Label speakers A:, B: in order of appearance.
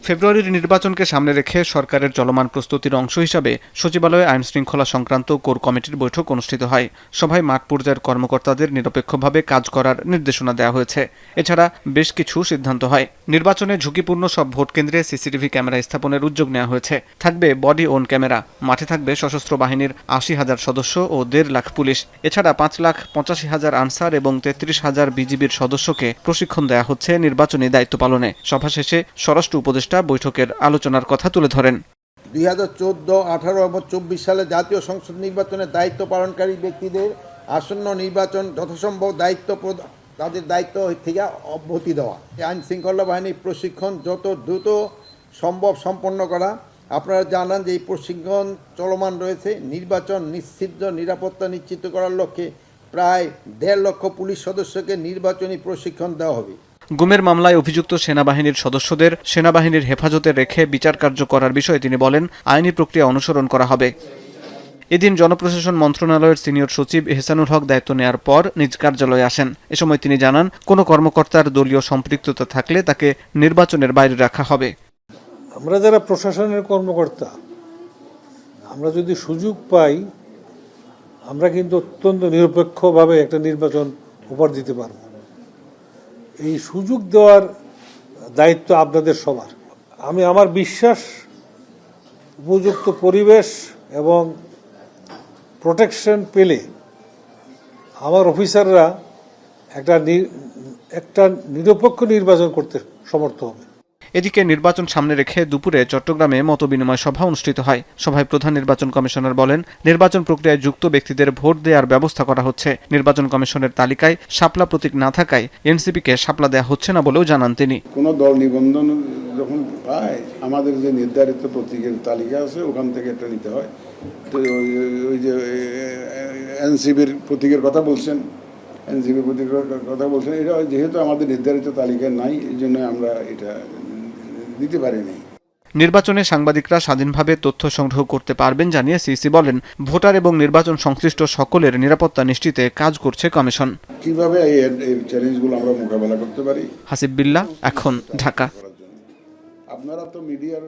A: ফেব্রুয়ারির নির্বাচনকে সামনে রেখে সরকারের চলমান প্রস্তুতির অংশ হিসাবে সচিবালয়ে আইন শৃঙ্খলা সংক্রান্ত কোর কমিটির বৈঠক অনুষ্ঠিত হয়। সভায় মাঠ পর্যায়ের কর্মকর্তাদের নিরপেক্ষভাবে কাজ করার নির্দেশনা দেওয়া হয়েছে। এছাড়া বেশ কিছু সিদ্ধান্ত হয়। নির্বাচনে ঝুঁকিপূর্ণ সব ভোট কেন্দ্রে সিসিটিভি ক্যামেরা স্থাপনের উদ্যোগ নেওয়া হয়েছে। থাকবে বডি ওন ক্যামেরা। মাঠে থাকবে সশস্ত্র বাহিনীর ৮০,০০০ সদস্য ও ১.৫ লাখ পুলিশ। এছাড়া ৫,৮৫,০০০ আনসার এবং ৩৩,০০০ বিজিবির সদস্যকে প্রশিক্ষণ দেওয়া হচ্ছে নির্বাচনী দায়িত্ব পালনে। সভা শেষে স্বরাষ্ট্র উপদেষ্টা বৈঠকের আলোচনার কথা তুলে ধরেন।
B: 2014, 18 এবং 24 সালে জাতীয় সংসদ নির্বাচনের দায়িত্ব পালনকারী ব্যক্তিদের আসন্ন নির্বাচন যথাসম্ভব তাদের দায়িত্ব থেকে অব্যাহতি দেওয়া, আইন শৃঙ্খলা বাহিনীর প্রশিক্ষণ যত দ্রুত সম্ভব সম্পন্ন করা। আপনারা জানান যে এই প্রশিক্ষণ চলমান রয়েছে। নির্বাচন নিশ্চিত নিরাপত্তা নিশ্চিত করার লক্ষ্যে প্রায় 1.5 লক্ষ পুলিশ সদস্যকে নির্বাচনী প্রশিক্ষণ দেওয়া হবে।
A: গুমের মামলায় অভিযুক্ত সেনাবাহিনীর সদস্যদের সেনাবাহিনীর হেফাজতে রেখে বিচার কার্য করার বিষয়ে তিনি বলেন, আইনি প্রক্রিয়া অনুসরণ করা হবে। এদিন জনপ্রশাসন মন্ত্রণালয়ের সিনিয়র সচিব এহসানুল হক দায়িত্ব নেওয়ার পর নিজ কার্যালয়ে আসেন। এ সময় তিনি জানান, কোনো কর্মকর্তার দলীয় সম্পৃক্ততা থাকলে তাকে নির্বাচনের বাইরে রাখা হবে।
C: আমরা যারা প্রশাসনের কর্মকর্তা, আমরা যদি সুযোগ পাই, আমরা কিন্তু অত্যন্ত নিরপেক্ষভাবে একটা নির্বাচন উপহার দিতে পারব। এই সুযোগ দেওয়ার দায়িত্ব আপনাদের সবার। আমার বিশ্বাস, উপযুক্ত পরিবেশ এবং প্রোটেকশন পেলে আমার অফিসাররা একটা নিরপেক্ষ নির্বাচন করতে সমর্থ হবে।
A: এদিকে নির্বাচন সামনে রেখে দুপুরে চট্টগ্রামে মতবিনিময় সভা অনুষ্ঠিত হয়। সভায় প্রধান নির্বাচন কমিশনার বলেন, নির্বাচন প্রক্রিয়ায় যুক্ত ব্যক্তিদের ভোট দেওয়ার ব্যবস্থা করা হচ্ছে। নির্বাচন কমিশনের তালিকায় শাপলা প্রতীক না থাকায় এনসিপিকে শাপলা দেওয়া হচ্ছে না বলেও জানান তিনি।
D: কোনো দল নিবন্ধন যখন পায়, আমাদের যে নির্ধারিত প্রতীকের তালিকা আছে ওখান থেকে এটা নিতে হয়। তো ওই যে এনসিপির প্রতীকের কথা বলছেন, এনসিপি প্রতীকের কথা বলছেন, এটা যেহেতু আমাদের নির্ধারিত তালিকায় নাই, এই জন্য আমরা এটা দিতে পারিনি।
A: নির্বাচনে সাংবাদিকরা স্বাধীনভাবে তথ্য সংগ্রহ করতে পারবেন জানিয়ে সিইসি বলেন, ভোটার এবং নির্বাচন সংশ্লিষ্ট সকলের নিরাপত্তা নিশ্চিতে কাজ করছে কমিশন।
D: কিভাবে এই চ্যালেঞ্জগুলো আমরা মোকাবেলা করতে পারি।
A: হাসিব বিল্লাহ, এখন, ঢাকা।
D: আপনারা তো মিডিয়ার